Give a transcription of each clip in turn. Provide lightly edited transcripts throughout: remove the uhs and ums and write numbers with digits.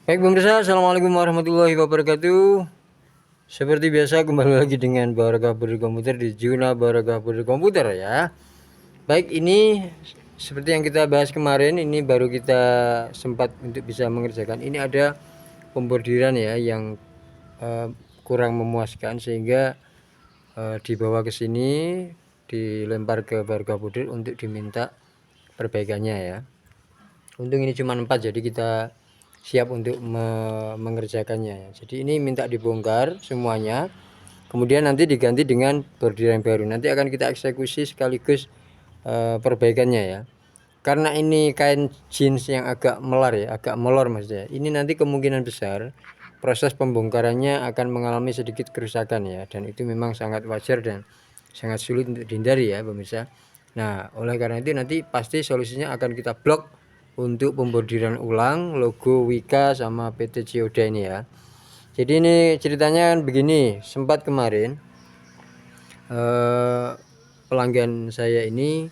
Baik pemirsa, Assalamualaikum warahmatullahi wabarakatuh. Seperti biasa kembali lagi dengan Barakah Berkomputer di Juna Barakah Berkomputer ya. Baik, ini seperti yang kita bahas kemarin, ini baru kita sempat untuk bisa mengerjakan. Ini ada pembordiran ya yang kurang memuaskan sehingga dibawa ke sini, dilempar ke Barakah Komputer untuk diminta perbaikannya ya. Untung ini cuma 4, jadi kita siap untuk mengerjakannya. Jadi ini minta dibongkar semuanya, kemudian nanti diganti dengan bordiran baru. Nanti akan kita eksekusi sekaligus perbaikannya ya. Karena ini kain jeans yang agak melar ya, agak molor maksudnya. Ini nanti kemungkinan besar proses pembongkarannya akan mengalami sedikit kerusakan ya, dan itu memang sangat wajar dan sangat sulit untuk dihindari ya pemirsa. Nah, oleh karena itu nanti pasti solusinya akan kita blok untuk pembordiran ulang logo Wika sama PT Cioda ini ya. Jadi ini ceritanya begini, sempat kemarin pelanggan saya ini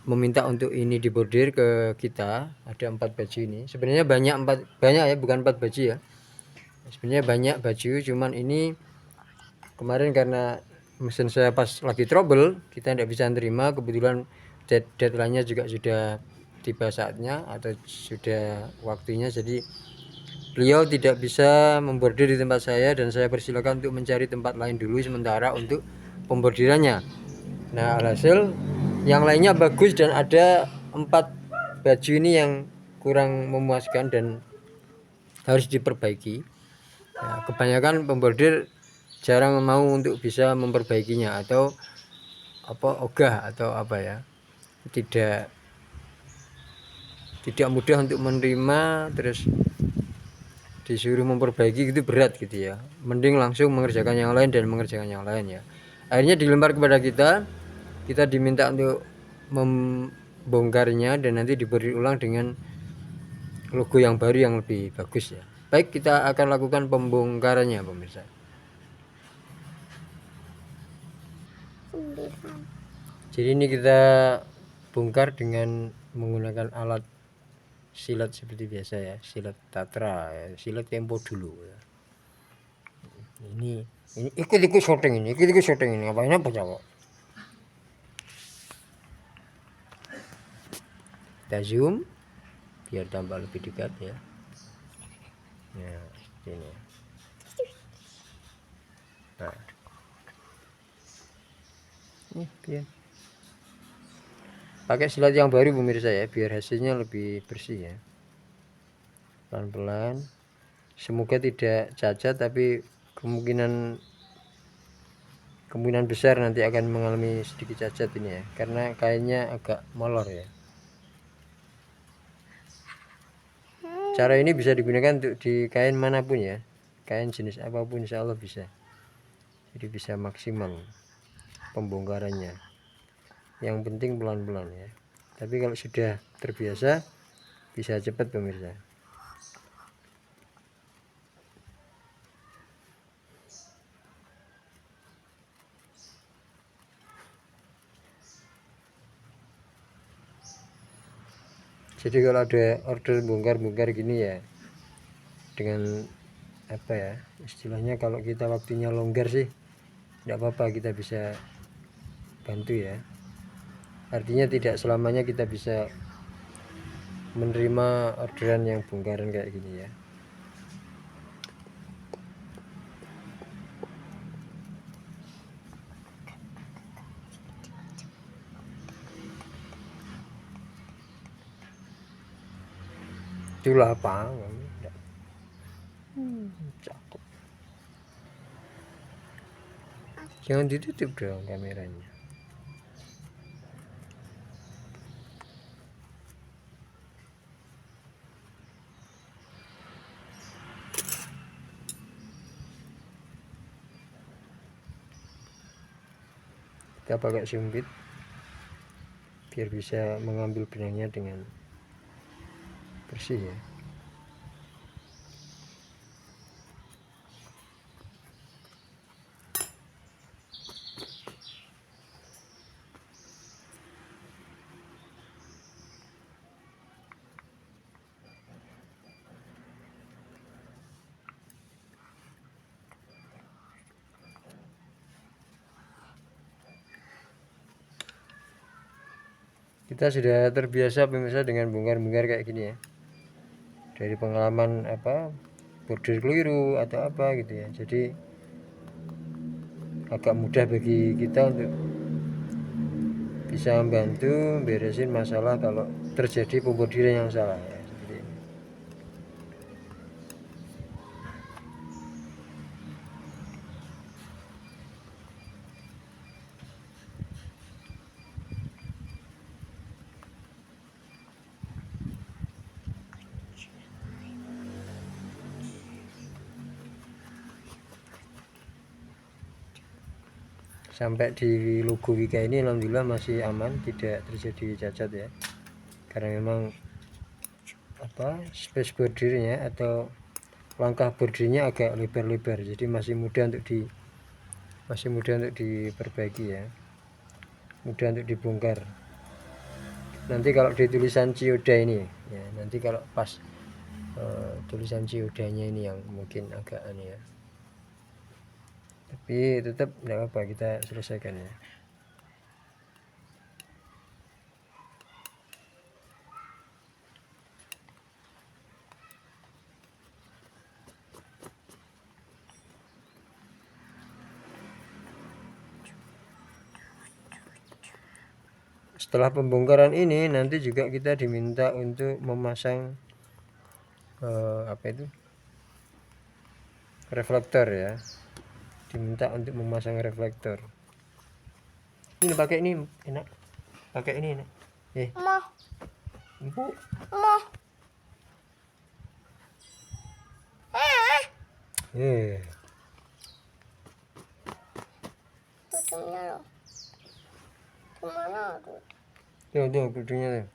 meminta untuk ini dibordir ke kita, ada 4 baju ini. Sebenarnya banyak ya, bukan 4 baju ya. Sebenarnya banyak baju, cuman ini kemarin karena mesin saya pas lagi trouble, kita tidak bisa terima. Kebetulan deadline-nya juga sudah tiba saatnya atau sudah waktunya, jadi beliau tidak bisa membordir di tempat saya dan saya persilakan untuk mencari tempat lain dulu sementara untuk pembordirannya. Nah, alhasil yang lainnya bagus dan ada 4 baju ini yang kurang memuaskan dan harus diperbaiki. Nah, kebanyakan pembordir jarang mau untuk bisa memperbaikinya atau ogah atau apa ya, tidak mudah untuk menerima, terus disuruh memperbaiki gitu berat gitu ya. Mending langsung mengerjakan yang lain dan mengerjakan yang lain ya. Akhirnya dilempar kepada kita diminta untuk membongkarnya dan nanti diberi ulang dengan logo yang baru yang lebih bagus ya. Baik, kita akan lakukan pembongkarannya pemirsa. Jadi ini kita bongkar dengan menggunakan alat silat seperti biasa ya, silat Tatra ya, silat tempo dulu ya. Ini ikut syuting ini, ngapain apa coba? Kita zoom biar tambah lebih dekat ya. Nah, ini. Nah, ini biar pakai silat yang baru pemirsa ya, biar hasilnya lebih bersih ya. Pelan-pelan, semoga tidak cacat, tapi kemungkinan besar nanti akan mengalami sedikit cacat ini ya, karena kainnya agak molor ya. Cara ini bisa digunakan untuk di kain manapun ya, kain jenis apapun insya Allah bisa. Jadi bisa maksimal pembongkarannya. Yang penting pelan-pelan ya. Tapi kalau sudah terbiasa bisa cepat pemirsa. Jadi kalau ada order bongkar-bongkar gini ya, dengan apa ya istilahnya, kalau kita waktunya longgar sih tidak apa-apa, kita bisa bantu ya. Artinya tidak selamanya kita bisa menerima orderan yang bongkaran kayak gini ya. Itulah apa? Cakep. Jangan ditutup dong kameranya. Kita pakai sumpit biar bisa mengambil benangnya dengan bersih ya. Kita sudah terbiasa pemirsa dengan bongkar-bongkar kayak gini ya, dari pengalaman bordir keliru atau apa gitu ya. Jadi agak mudah bagi kita untuk bisa membantu beresin masalah kalau terjadi pembordiran yang salah ya, seperti ini. Sampai di logo Wika ini alhamdulillah masih aman, tidak terjadi cacat ya, karena memang space bordirnya atau langkah bordirnya agak lebar-lebar, jadi masih mudah untuk diperbaiki ya, mudah untuk dibongkar. Nanti kalau di tulisan Ciyoda ini ya, nanti kalau pas tulisan Ciyodanya ini yang mungkin agak aneh ya, tapi tetap tidak apa, kita selesaikan ya. Setelah pembongkaran ini nanti juga kita diminta untuk memasang reflektor ya, diminta untuk memasang reflektor. Ini pakai ini enak, pakai ini enak. Empuk. Kucingnya loh. Kemana tuh? Tuh kudunya tuh.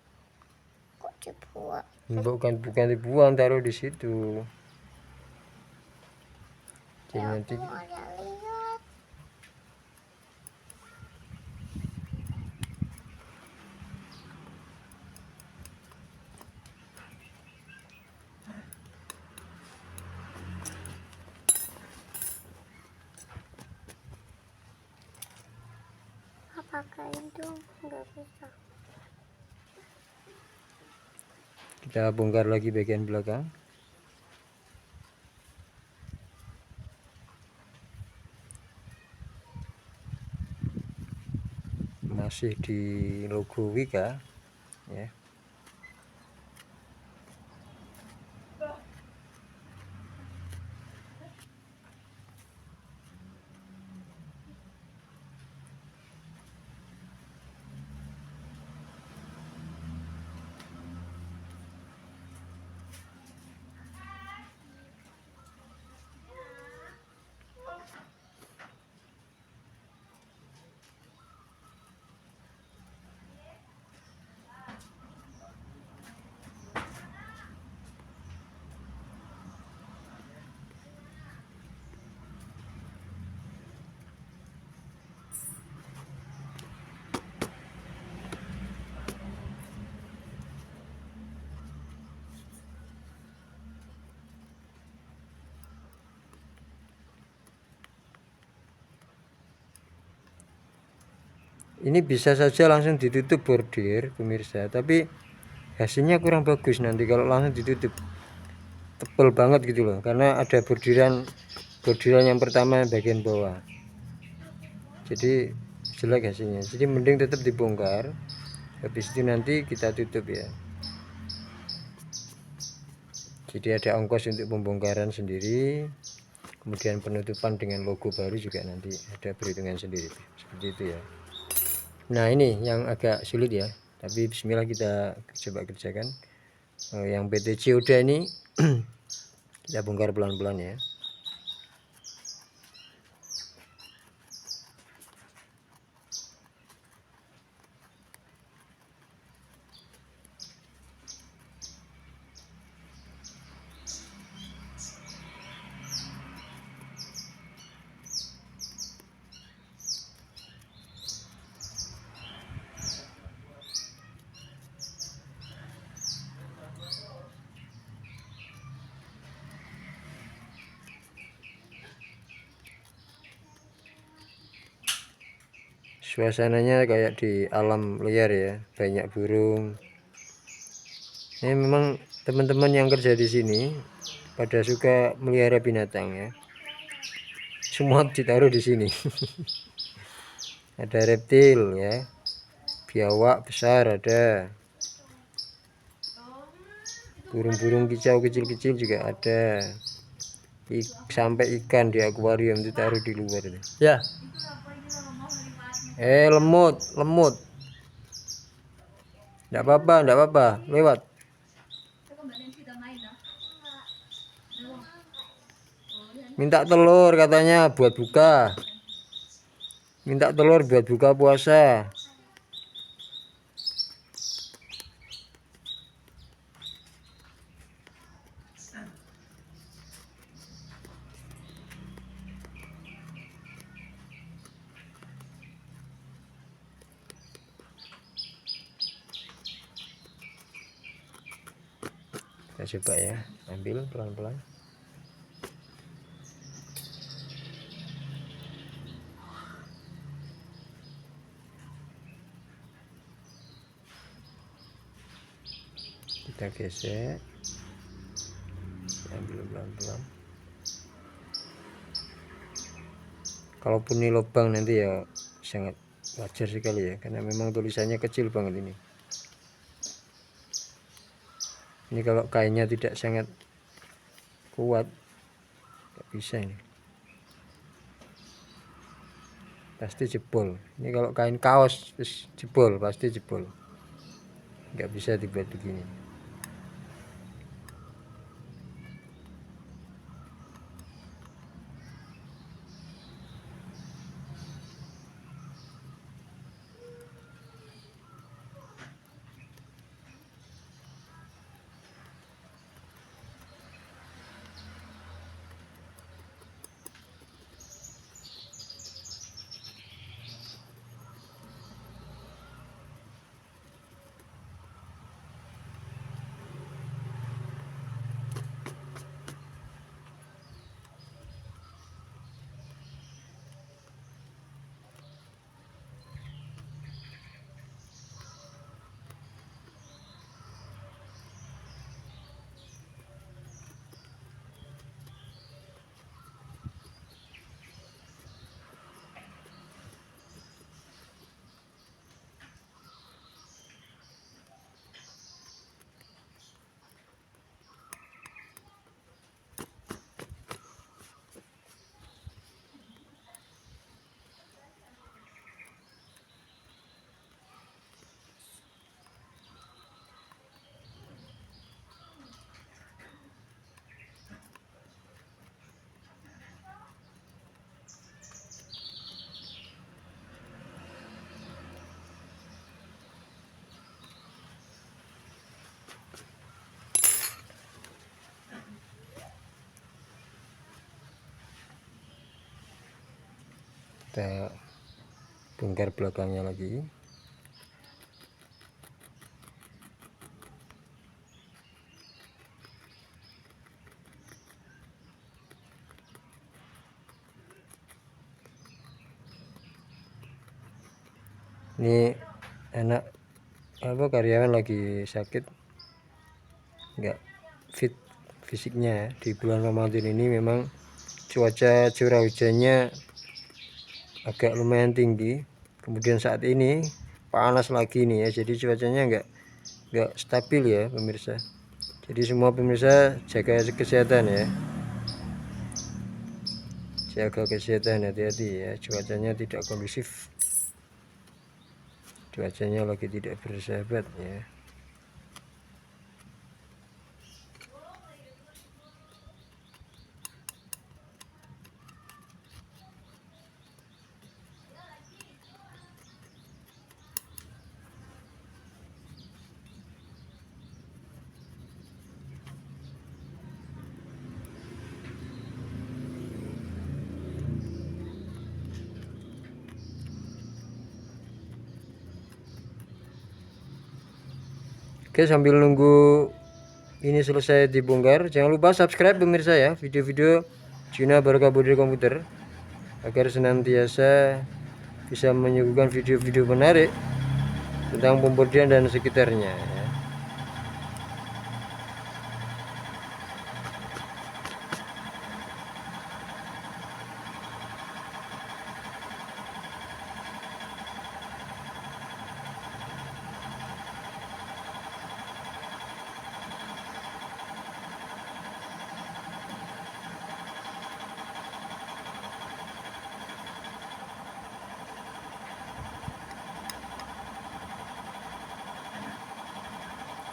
Kok dibuat? Bukan dibuang, taruh di situ. Jadi nanti Ada lihat. Apakah itu nggak bisa? kita bongkar lagi bagian belakang. Masih di logo Wika ya. Ini bisa saja langsung ditutup bordir pemirsa, tapi hasilnya kurang bagus nanti kalau langsung ditutup, tebal banget gitu loh, karena ada bordiran yang pertama bagian bawah, jadi jelek hasilnya. Jadi mending tetap dibongkar, habis itu nanti kita tutup ya. Jadi ada ongkos untuk pembongkaran sendiri, kemudian penutupan dengan logo baru juga nanti ada perhitungan sendiri, seperti itu ya. Nah ini yang agak sulit ya, tapi bismillah kita coba kerjakan. Yang PT Ciyoda ini kita bongkar pelan-pelan ya. suasananya kayak di alam liar ya, banyak burung. Ini memang teman-teman yang kerja di sini pada suka melihara binatang ya, semua ditaruh di sini. Ada reptil ya, biawak besar ada, burung-burung kicau kecil-kecil juga ada, sampai ikan di akuarium ditaruh di luar itu. Ya, lemut, enggak apa-apa, lewat. Minta telur katanya buat buka. Minta telur buat buka puasa. Kita coba ya, ambil pelan-pelan. Kita gesek, ambil pelan-pelan. Kalaupun ini lubang nanti ya sangat wajar sekali ya, karena memang tulisannya kecil banget ini. Ini kalau kainnya tidak sangat kuat, nggak bisa ini, pasti jebol. Ini kalau kain kaos terus jebol, pasti jebol, nggak bisa dibuat begini. Kita bongkar belakangnya lagi. Ini anak karyawan lagi sakit, nggak fit fisiknya. Di bulan Ramadan ini memang cuaca curah hujannya agak lumayan tinggi, kemudian saat ini panas lagi nih ya, jadi cuacanya nggak stabil ya pemirsa. Jadi semua pemirsa jaga kesehatan ya, jaga kesehatan, hati-hati ya, cuacanya tidak kondusif, cuacanya lagi tidak bersahabat ya. Oke, sambil nunggu ini selesai dibongkar, jangan lupa subscribe pemirsa ya, video-video Juna Barokah Budi Komputer, agar senantiasa bisa menyuguhkan video-video menarik tentang Pemerdian dan sekitarnya ya.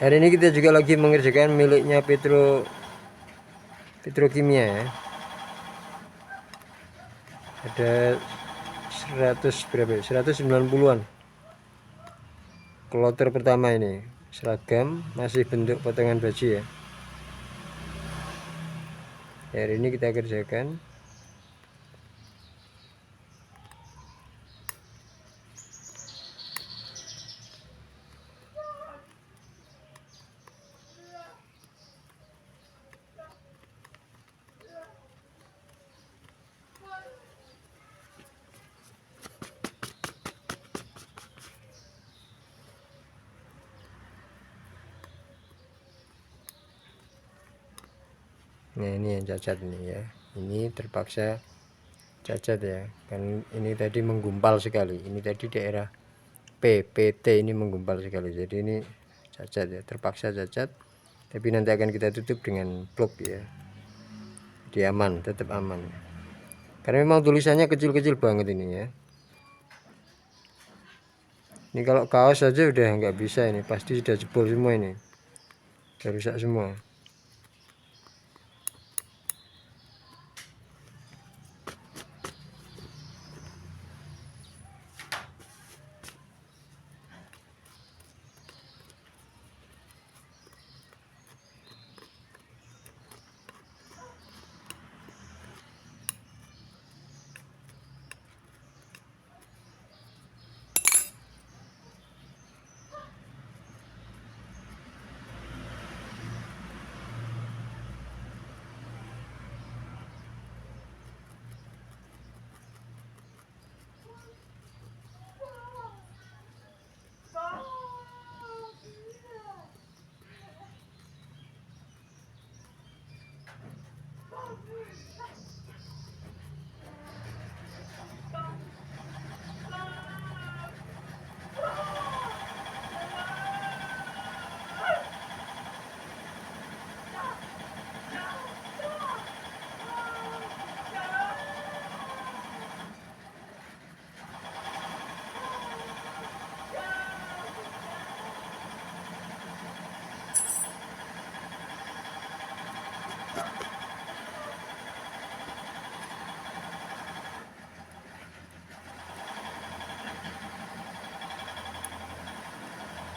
Hari ini kita juga lagi mengerjakan miliknya Petrokimia ya. Ada 100 berapa ya? 190-an. Kloter pertama ini seragam, masih bentuk potongan baju ya. Hari ini kita kerjakan. Nah ini yang cacat nih ya, ini terpaksa cacat ya, kan ini tadi menggumpal sekali, ini tadi daerah PPT ini menggumpal sekali, jadi ini cacat ya, terpaksa cacat, tapi nanti akan kita tutup dengan plug ya, dia aman, tetap aman, karena memang tulisannya kecil-kecil banget ini ya. Ini kalau kaos saja udah nggak bisa, ini pasti sudah jebol semua, ini udah rusak semua.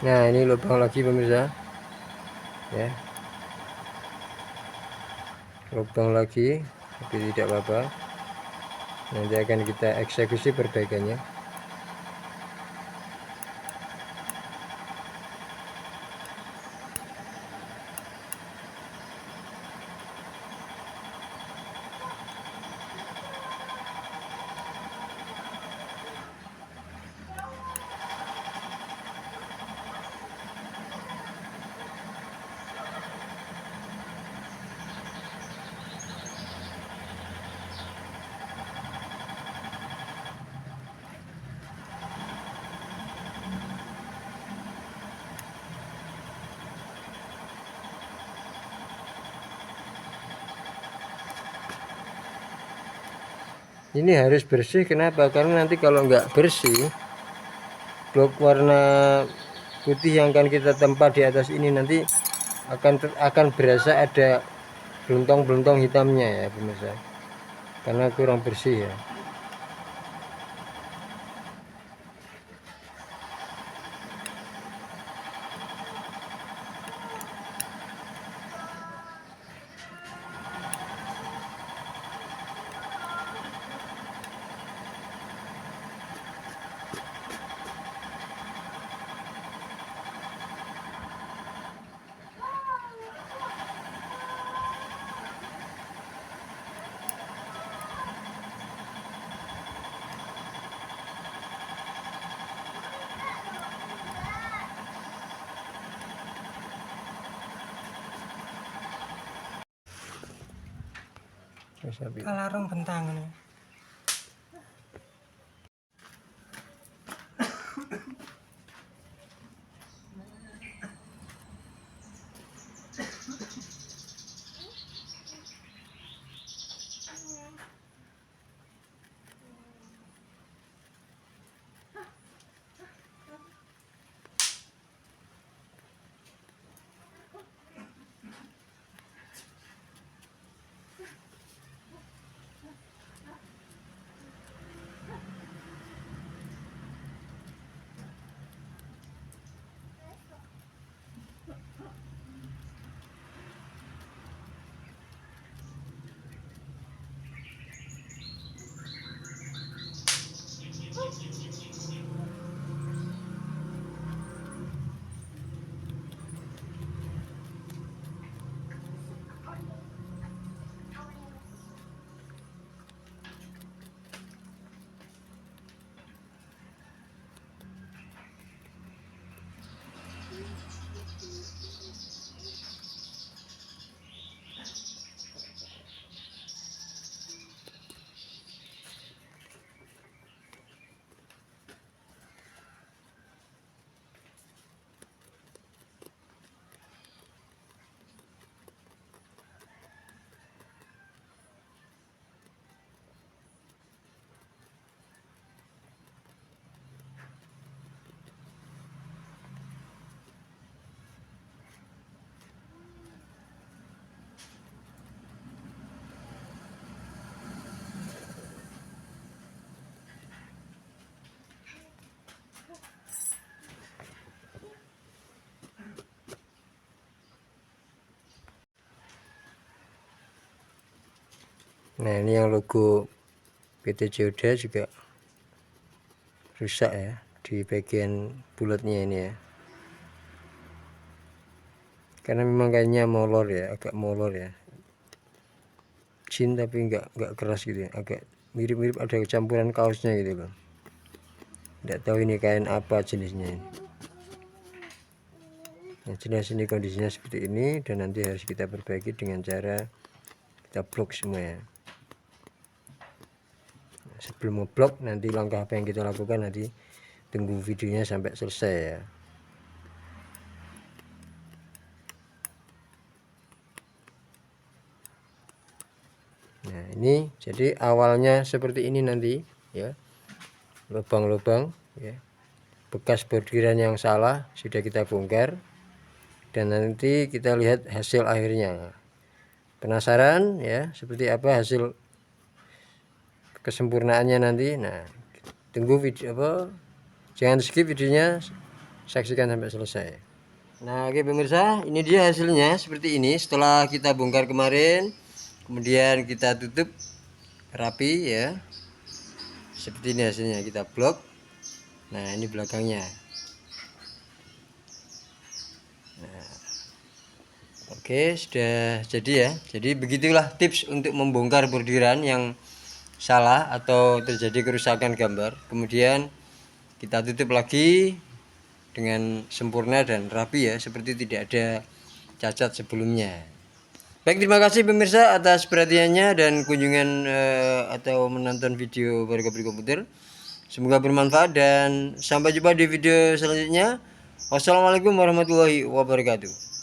Nah ini lubang lagi pemirsa ya, lubang lagi, tapi tidak apa-apa, nanti akan kita eksekusi perbaikannya. Ini harus bersih, kenapa? Karena nanti kalau nggak bersih, blok warna putih yang akan kita tempat di atas ini nanti akan berasa ada belontong-belontong hitamnya ya pemirsa, karena kurang bersih ya. Wis apik. Kalarung bentang ini. Nah, ini yang logo PT Joda juga rusak ya di bagian bulatnya ini ya. Karena memang kayaknya molor ya, agak molor ya. Jin tapi nggak keras gitu ya, agak mirip-mirip ada campuran kaosnya gitu loh. Nggak tahu ini kain apa jenisnya ini. Yang jelas ini kondisinya seperti ini dan nanti harus kita perbaiki dengan cara kita blok semua ya. Sebelum ngeblok nanti langkah apa yang kita lakukan nanti tunggu videonya sampai selesai ya. Nah ini jadi awalnya seperti ini nanti ya, lubang-lubang ya, bekas bordiran yang salah sudah kita bongkar dan nanti kita lihat hasil akhirnya. Penasaran ya seperti apa hasil kesempurnaannya nanti? Nah tunggu video apa, jangan skip videonya, saksikan sampai selesai. Nah oke pemirsa, ini dia hasilnya seperti ini setelah kita bongkar kemarin, kemudian kita tutup rapi ya, seperti ini hasilnya, kita blok. Nah ini belakangnya. Nah, oke sudah jadi ya. Jadi begitulah tips untuk membongkar bordiran yang salah atau terjadi kerusakan gambar, kemudian kita tutup lagi dengan sempurna dan rapi ya, seperti tidak ada cacat sebelumnya. Baik, terima kasih pemirsa atas perhatiannya dan kunjungan atau menonton video Barokah Beli Komputer. Semoga bermanfaat dan sampai jumpa di video selanjutnya. Wassalamualaikum warahmatullahi wabarakatuh.